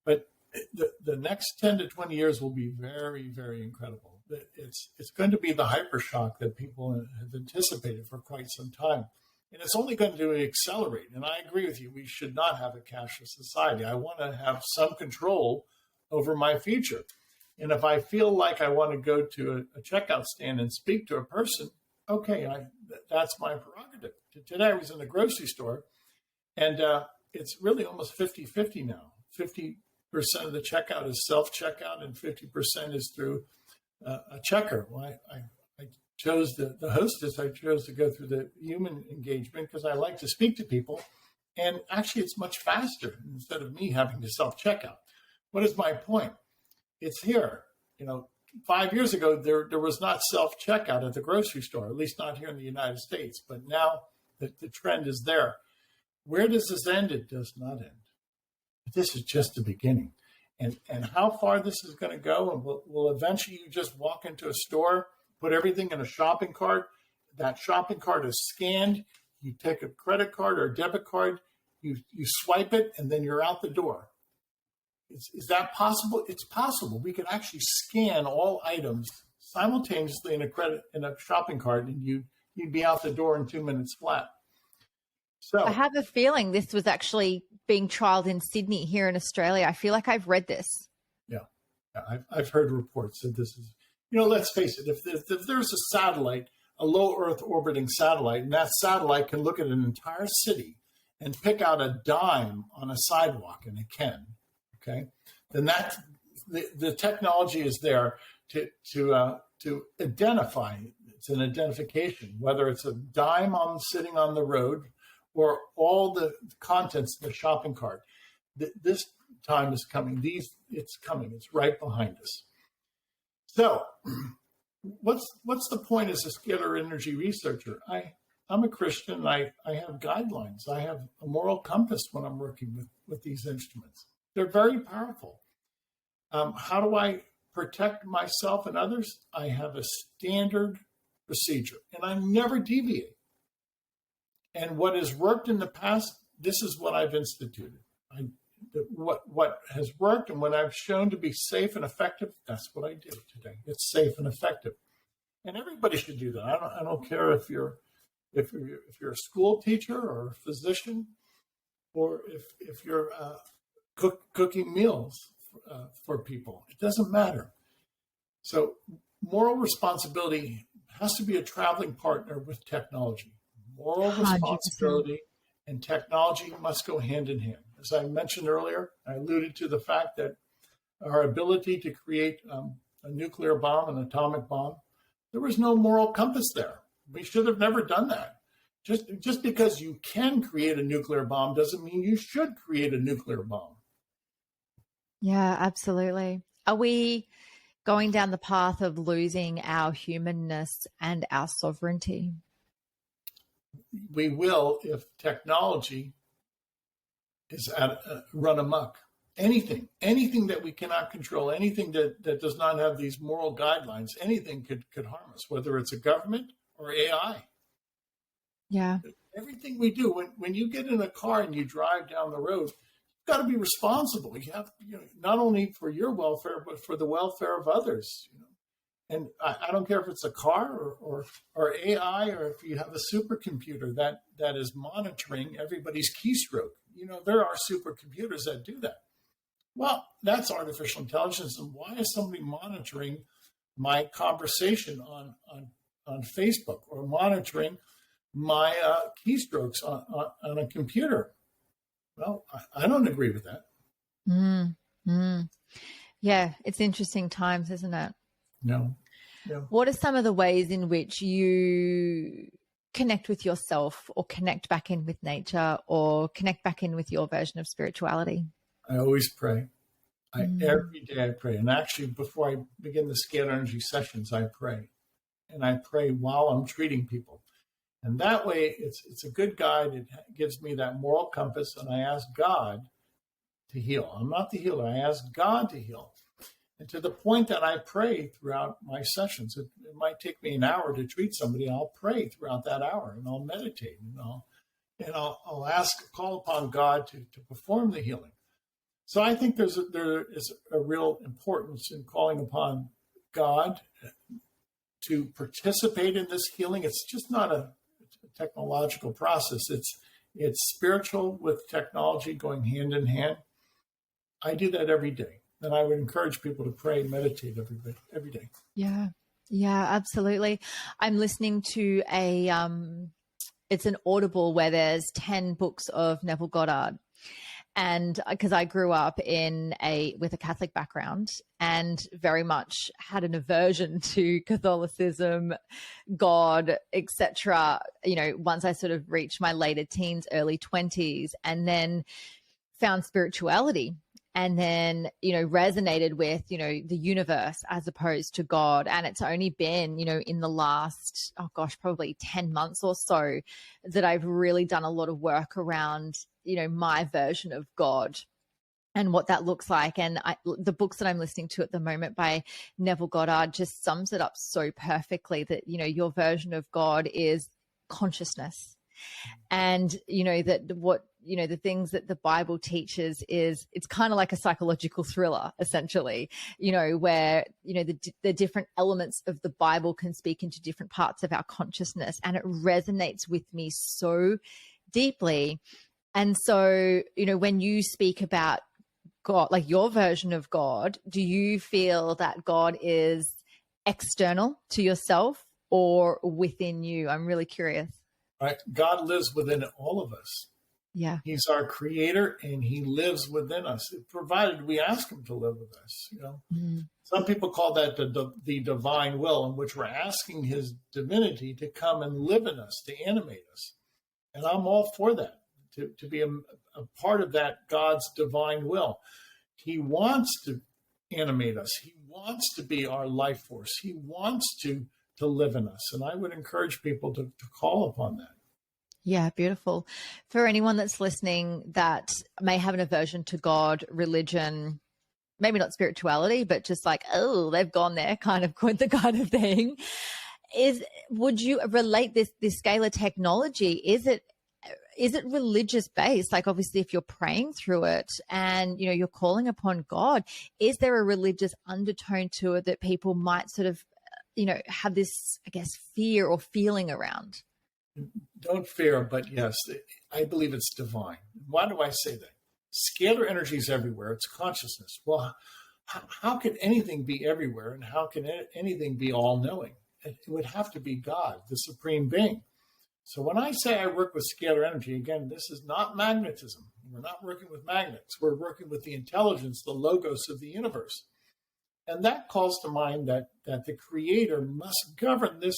But the next 10 to 20 years will be very, very incredible. It's going to be the hypershock that people have anticipated for quite some time. And it's only going to accelerate. And I agree with you. We should not have a cashless society. I want to have some control over my future. And if I feel like I want to go to a checkout stand and speak to a person, okay, that's my prerogative. Today I was in the grocery store, and it's really almost 50-50 now. 50% of the checkout is self-checkout, and 50% is through a checker. Well, I chose the hostess. I chose to go through the human engagement because I like to speak to people. And actually, it's much faster instead of me having to self-checkout. What is my point? It's here. 5 years ago, there was not self-checkout at the grocery store, at least not here in the United States. But now the trend is there. Where does this end? It does not end. But this is just the beginning. And how far this is going to go, and will eventually you just walk into a store, put everything in a shopping cart. That shopping cart is scanned. You take a credit card or a debit card, you swipe it, and then you're out the door. Is that possible? It's possible. We can actually scan all items simultaneously in a shopping cart, and you'd be out the door in 2 minutes flat. So I have a feeling this was actually being trialed in Sydney here in Australia. I feel like I've read this. Yeah, I've heard reports that this is. Let's face it. If there's a satellite, a low Earth orbiting satellite, and that satellite can look at an entire city and pick out a dime on a sidewalk, and it can. Okay, then the technology is there to identify. It's an identification, whether it's a dime sitting on the road or all the contents of the shopping cart. This time is coming. It's coming. It's right behind us. So, what's the point as a scalar energy researcher? I'm a Christian. I have guidelines. I have a moral compass when I'm working with these instruments. They're very powerful. How do I protect myself and others? I have a standard procedure, and I never deviate. And what has worked in the past, this is what I've instituted. What has worked and what I've shown to be safe and effective, that's what I do today. It's safe and effective, and everybody should do that. I don't care if you're a school teacher or a physician, or if you're cooking meals for people. It doesn't matter. So moral responsibility has to be a traveling partner with technology. Moral 100%. responsibility and technology must go hand in hand. As I mentioned earlier, I alluded to the fact that our ability to create a nuclear bomb, an atomic bomb, there was no moral compass there. We should have never done that. Just because you can create a nuclear bomb doesn't mean you should create a nuclear bomb. Yeah, absolutely. Are we going down the path of losing our humanness and our sovereignty? We will if technology is run amok. Anything that we cannot control, anything that does not have these moral guidelines, anything could harm us, whether it's a government or AI. Yeah. Everything we do, when you get in a car and you drive down the road, you've got to be responsible. You have, not only for your welfare, but for the welfare of others. And I don't care if it's a car or AI, or if you have a supercomputer that is monitoring everybody's keystroke. There are supercomputers that do that. Well, that's artificial intelligence. And why is somebody monitoring my conversation on Facebook, or monitoring my keystrokes on a computer? Well, I don't agree with that. Yeah, it's interesting times, isn't it? No. What are some of the ways in which you connect with yourself, or connect back in with nature, or connect back in with your version of spirituality? I always pray. Every day I pray. And actually, before I begin the Scalar Energy sessions, I pray. And I pray while I'm treating people. And that way, it's a good guide. It gives me that moral compass. And I ask God to heal. I'm not the healer. I ask God to heal. And to the point that I pray throughout my sessions. It might take me an hour to treat somebody. I'll pray throughout that hour, and I'll meditate, and I'll call upon God to perform the healing. So I think there is a real importance in calling upon God to participate in this healing. It's just not a technological process. It's spiritual with technology going hand in hand. I do that every day. And I would encourage people to pray and meditate every day. Yeah, absolutely. I'm listening to it's an Audible where there's 10 books of Neville Goddard. And because I grew up with a Catholic background, and very much had an aversion to Catholicism, God, etc. Once I sort of reached my later teens, early 20s, and then found spirituality, and then, resonated with, the universe as opposed to God. And it's only been, in the last, probably 10 months or so that I've really done a lot of work around, my version of God and what that looks like. And the books that I'm listening to at the moment by Neville Goddard just sums it up so perfectly that, your version of God is consciousness. And, the things that the Bible teaches is it's kind of like a psychological thriller, essentially, where, the different elements of the Bible can speak into different parts of our consciousness. And it resonates with me so deeply. And so, when you speak about God, like your version of God, do you feel that God is external to yourself or within you? I'm really curious. Right. God lives within all of us. Yeah. He's our creator, and he lives within us, provided we ask him to live with us. Some people call that the divine will, in which we're asking his divinity to come and live in us, to animate us. And I'm all for that, to be a part of that God's divine will. He wants to animate us. He wants to be our life force. He wants to to live in us. And I would encourage people to call upon that. Yeah, beautiful. For anyone that's listening that may have an aversion to God, religion, maybe not spirituality, but just like, oh, they've gone there kind of thing. Would you relate this scalar technology? Is it religious based? Like, obviously, if you're praying through it and you're calling upon God, is there a religious undertone to it that people might sort of have this, I guess, fear or feeling around? Don't fear, but yes, I believe it's divine. Why do I say that? Scalar energy is everywhere. It's consciousness. Well, how can anything be everywhere, and how can anything be all-knowing? It would have to be God, the supreme being. So when I say I work with scalar energy, again, this is not magnetism. We're not working with magnets. We're working with the intelligence, the logos of the universe. And that calls to mind that the creator must govern this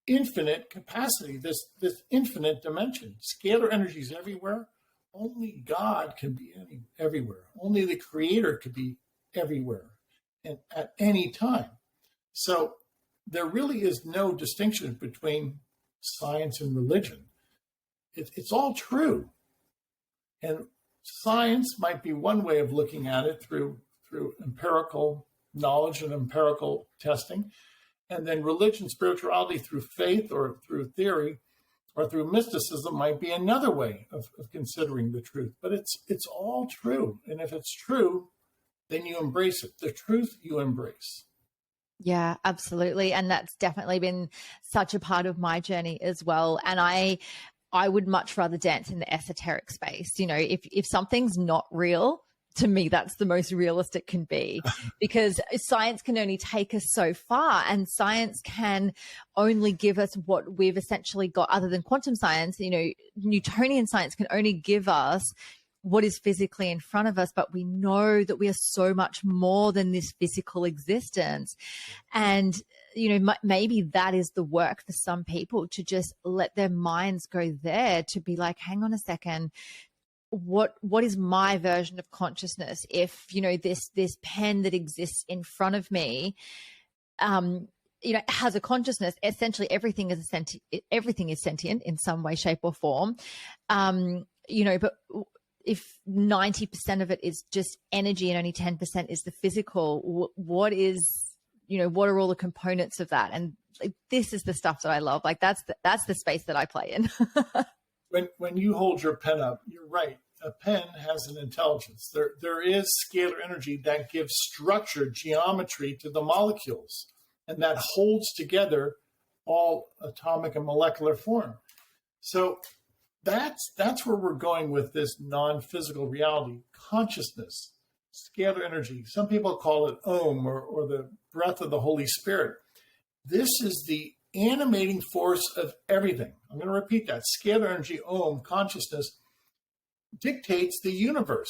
infinite capacity, this infinite dimension. Scalar energy is everywhere. Only God can be everywhere. Only the creator could be everywhere and at any time. So there really is no distinction between science and religion. It's all true. And science might be one way of looking at it through empirical knowledge and empirical testing. And then religion, spirituality through faith or through theory or through mysticism might be another way of considering the truth. But it's all true. And if it's true, then you embrace it. The truth you embrace. Yeah, absolutely. And that's definitely been such a part of my journey as well. And I would much rather dance in the esoteric space. If something's not real, to me, that's the most realist it can be, because science can only take us so far, and science can only give us what we've essentially got. Other than quantum science, Newtonian science can only give us what is physically in front of us, but we know that we are so much more than this physical existence. And maybe that is the work for some people, to just let their minds go there, to be like, hang on a second, what is my version of consciousness? If this pen that exists in front of me has a consciousness, essentially everything is sentient in some way, shape, or form. But if 90% of it is just energy and only 10% is the physical, what are all the components of that? And this is the stuff that I love. Like, that's the space that I play in. When you hold your pen up, you're right. A pen has an intelligence. There is scalar energy that gives structure, geometry to the molecules, and that holds together all atomic and molecular form. So that's where we're going with this non-physical reality, consciousness, scalar energy. Some people call it Om or the breath of the Holy Spirit. This is the animating force of everything. I'm going to repeat that. Scalar energy, Om, consciousness, dictates the universe.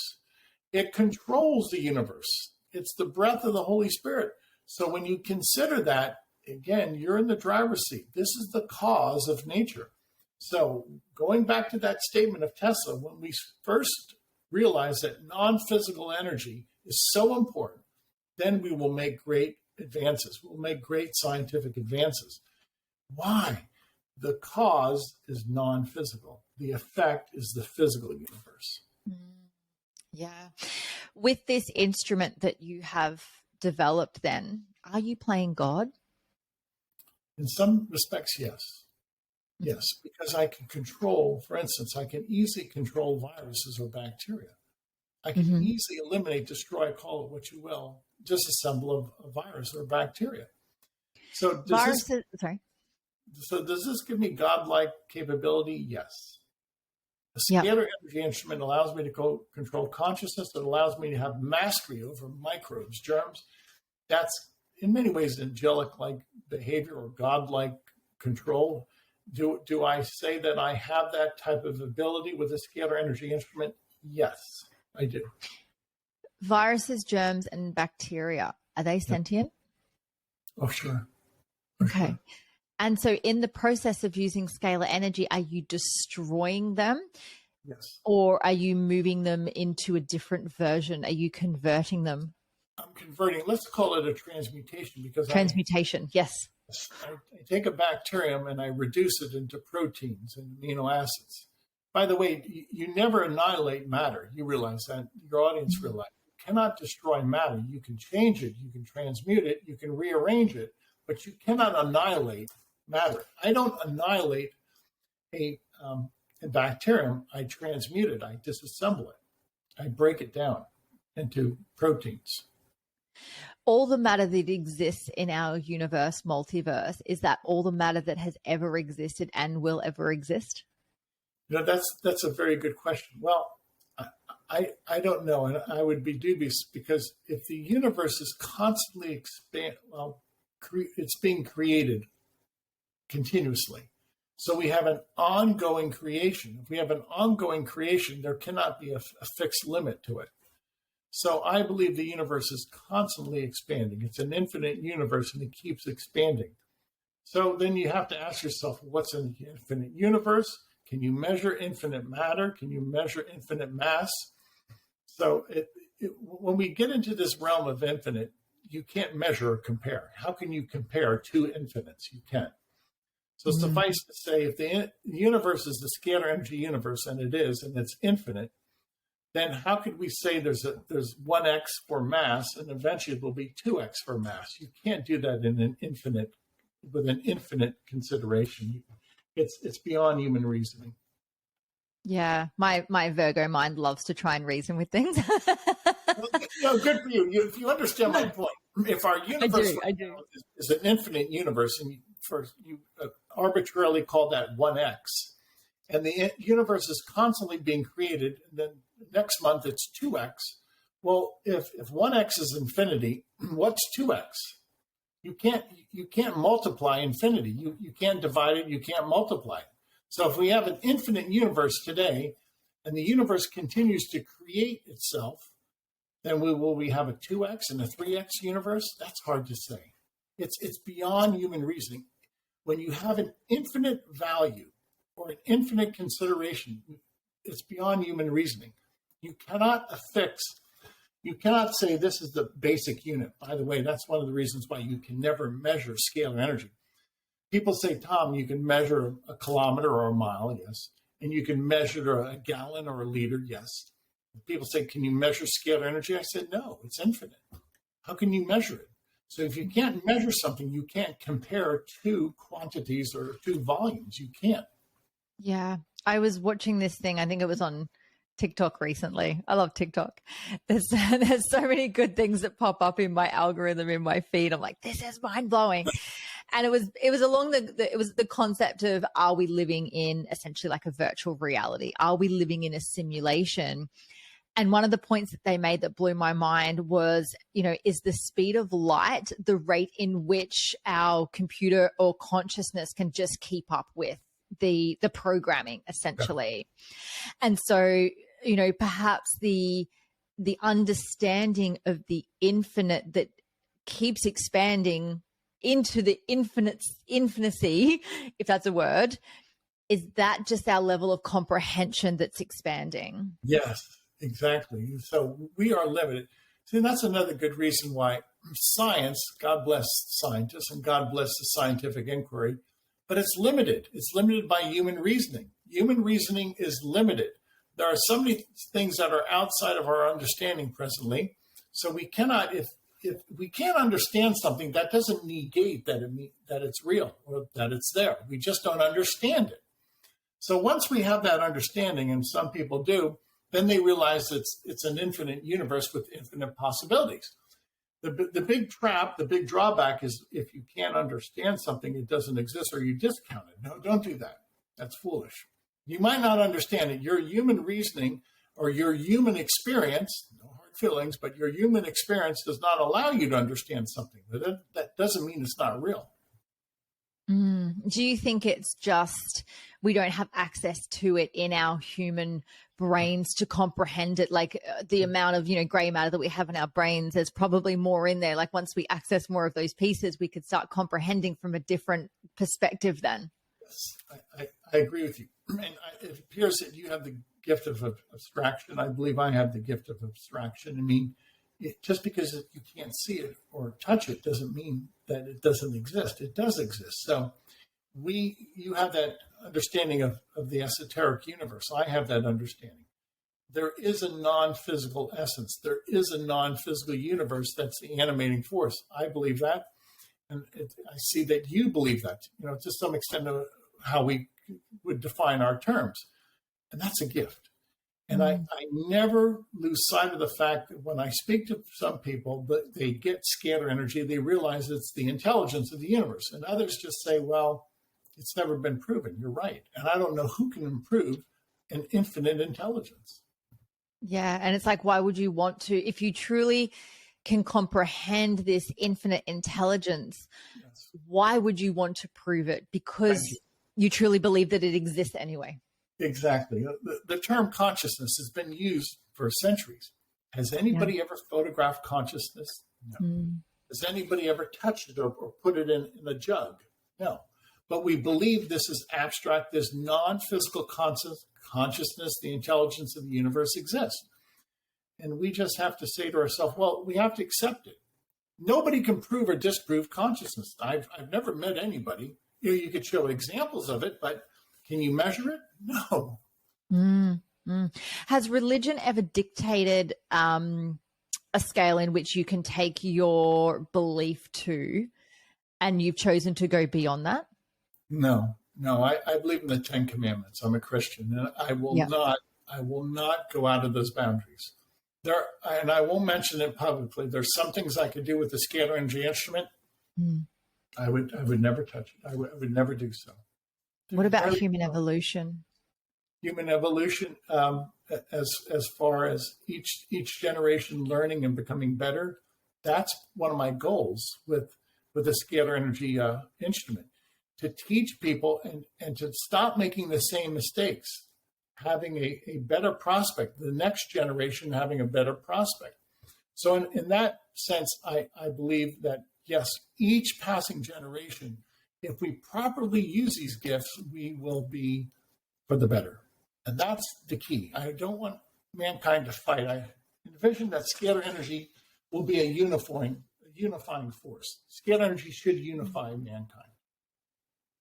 It controls the universe. It's the breath of the Holy Spirit. So when you consider that, again, you're in the driver's seat. This is the cause of nature. So going back to that statement of Tesla, when we first realized that non-physical energy is so important, then we will make great advances. We'll make great scientific advances. Why? The cause is non-physical. The effect is the physical universe. Yeah. With this instrument that you have developed, then, are you playing God? In some respects, yes. Yes, because I can control, for instance, I can easily control viruses or bacteria. I can easily eliminate, destroy, call it what you will, disassemble a virus or bacteria. So does this give me godlike capability? Yes. A scalar energy instrument allows me to control consciousness. It allows me to have mastery over microbes, germs. That's in many ways angelic-like behavior or godlike control. Do I say that I have that type of ability with a scalar energy instrument? Yes, I do. Viruses, germs, and bacteria, are they sentient? Oh, sure. Okay. Sure. And so in the process of using scalar energy, are you destroying them? Yes. Or are you moving them into a different version? Are you converting them? I'm converting. Let's call it a transmutation because Transmutation, yes. I take a bacterium and I reduce it into proteins and amino acids. By the way, you never annihilate matter. You realize that. Your audience realize you cannot destroy matter. You can change it, you can transmute it, you can rearrange it, but you cannot annihilate matter. I don't annihilate a bacterium. I transmute it. I disassemble it. I break it down into proteins. All the matter that exists in our universe, multiverse, is that all the matter that has ever existed and will ever exist? That's a very good question. Well, I don't know, and I would be dubious, because if the universe is constantly it's being created continuously. So we have an ongoing creation. If we have an ongoing creation, there cannot be a fixed limit to it. So I believe the universe is constantly expanding. It's an infinite universe, and it keeps expanding. So then you have to ask yourself, what's an infinite universe? Can you measure infinite matter? Can you measure infinite mass? So when we get into this realm of infinite, you can't measure or compare. How can you compare two infinites? You can't. So suffice to say, if the universe is the scalar energy universe, and it is, and it's infinite, then how could we say there's 1x for mass, and eventually it will be 2x for mass? You can't do that with an infinite consideration. It's beyond human reasoning. Yeah, my Virgo mind loves to try and reason with things. Good for you. If you understand my point, if our universe is an infinite universe, and you arbitrarily call that 1x, and the universe is constantly being created, and then next month it's 2x. Well, if 1x is infinity, what's 2x? You can't multiply infinity. You can't divide it. You can't multiply it. So if we have an infinite universe today, and the universe continues to create itself, then will we have a 2x and a 3x universe? That's hard to say. It's beyond human reasoning. When you have an infinite value or an infinite consideration, it's beyond human reasoning. You cannot say this is the basic unit. By the way, that's one of the reasons why you can never measure scalar energy. People say, Tom, you can measure a kilometer or a mile, yes. And you can measure a gallon or a liter, yes. People say, can you measure scalar energy? I said, no, it's infinite. How can you measure it? So if you can't measure something, you can't compare two quantities or two volumes. You can't. Yeah. I was watching this thing. I think it was on TikTok recently. I love TikTok. There's so many good things that pop up in my algorithm, in my feed. I'm like, this is mind blowing. And it was along the concept of, are we living in essentially like a virtual reality? Are we living in a simulation? And one of the points that they made that blew my mind was, is the speed of light the rate in which our computer or consciousness can just keep up with the programming, essentially. Yeah. And so, perhaps the understanding of the infinite that keeps expanding into the infinity, if that's a word, is that just our level of comprehension that's expanding? Yes, exactly. So we are limited. See, that's another good reason why science, God bless scientists and God bless the scientific inquiry, but it's limited. It's limited by human reasoning. Human reasoning is limited. There are so many things that are outside of our understanding presently. So we cannot, if we can't understand something, that doesn't negate that it's real or that it's there. We just don't understand it. So once we have that understanding, and some people do, then they realize it's an infinite universe with infinite possibilities. The big trap, the big drawback is if you can't understand something, it doesn't exist, or you discount it. No, don't do that. That's foolish. You might not understand it. Your human reasoning or your human experience, no hard feelings, but your human experience does not allow you to understand something. But that doesn't mean it's not real. Do you think it's just we don't have access to it in our human brains to comprehend it? Like the amount of, gray matter that we have in our brains, there's probably more in there. Like once we access more of those pieces, we could start comprehending from a different perspective then. Yes, I agree with you. And it appears that you have the gift of abstraction. I believe I have the gift of abstraction. I mean, just because you can't see it or touch it doesn't mean that it doesn't exist. It does exist. So you have that understanding of the esoteric universe. I have that understanding. There is a non-physical essence. There is a non-physical universe that's the animating force. I believe that. And I see that you believe that, to some extent of how we would define our terms. And that's a gift. And I never lose sight of the fact that when I speak to some people, but they get scalar energy, they realize it's the intelligence of the universe. And others just say, well, it's never been proven. You're right. And I don't know who can improve an infinite intelligence. Yeah. And it's like, why would you want to, if you truly can comprehend this infinite intelligence, yes, why would you want to prove it? Because you truly believe that it exists anyway. Exactly. The term consciousness has been used for centuries. Has anybody ever photographed consciousness? No. Has anybody ever touched it or put it in a jug? No. But we believe this is abstract, this non-physical consciousness, the intelligence of the universe exists. And we just have to say to ourselves, well, we have to accept it. Nobody can prove or disprove consciousness. I've never met anybody. You could show examples of it, but can you measure it? No. Has religion ever dictated a scale in which you can take your belief to, and you've chosen to go beyond that? No. I believe in the 10 Commandments. I'm a Christian, and I will not go out of those boundaries. And I won't mention it publicly. There's some things I could do with the scalar energy instrument. I would never touch it. I would never do so. What about human evolution? Human evolution, as far as each generation learning and becoming better, that's one of my goals with the scalar energy instrument, to teach people and to stop making the same mistakes, having a better prospect, the next generation having a better prospect. So in that sense, I believe that, yes, each passing generation, if we properly use these gifts, we will be for the better. And that's the key. I don't want mankind to fight. I envision that scalar energy will be a unifying force. Scalar energy should unify mankind.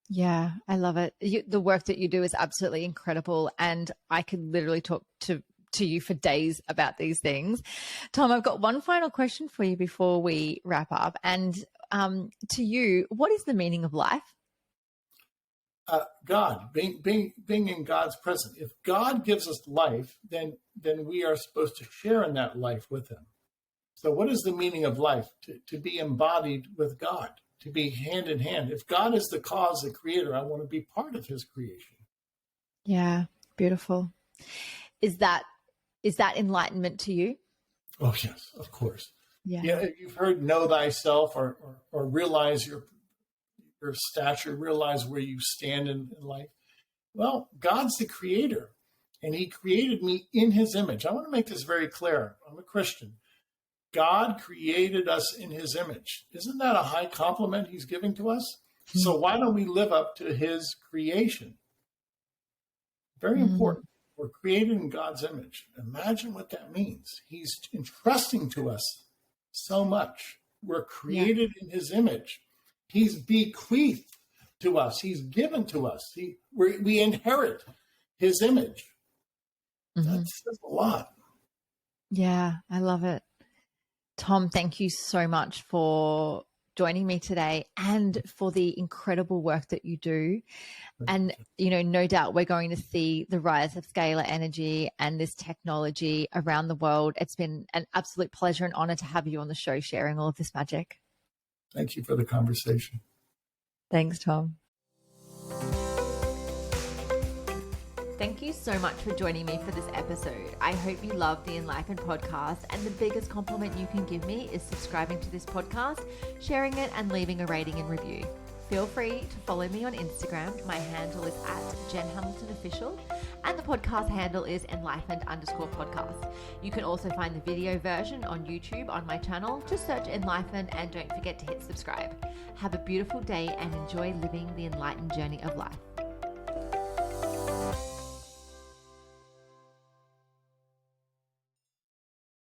Yeah, I love it. The work that you do is absolutely incredible. And I could literally talk to you for days about these things. Tom, I've got one final question for you before we wrap up. And to you, what is the meaning of life? God, being in God's presence. If God gives us life, then we are supposed to share in that life with him. So what is the meaning of life? To be embodied with God, to be hand in hand. If God is the cause, the creator, I want to be part of his creation. Yeah, beautiful. Is that enlightenment to you? Oh, yes, of course. Yeah. You've heard know thyself or realize your stature, realize where you stand in life. Well, God's the creator, and he created me in his image. I want to make this very clear. I'm a Christian. God created us in his image. Isn't that a high compliment he's giving to us? So why don't we live up to his creation? Very important. We're created in God's image. Imagine what that means. He's entrusting to us so much. We're created in his image. He's bequeathed to us. He's given to us. We inherit his image. That says a lot. Yeah, I love it. Tom, thank you so much for joining me today and for the incredible work that you do. And, no doubt we're going to see the rise of scalar energy and this technology around the world. It's been an absolute pleasure and honor to have you on the show sharing all of this magic. Thank you for the conversation. Thanks, Tom. Thank you so much for joining me for this episode. I hope you love the Enlightened podcast, and the biggest compliment you can give me is subscribing to this podcast, sharing it, and leaving a rating and review. Feel free to follow me on Instagram. My handle is @JenHamiltonOfficial, and the podcast handle is Enlightened_podcast. You can also find the video version on YouTube on my channel. Just search Enlightened and don't forget to hit subscribe. Have a beautiful day and enjoy living the enlightened journey of life.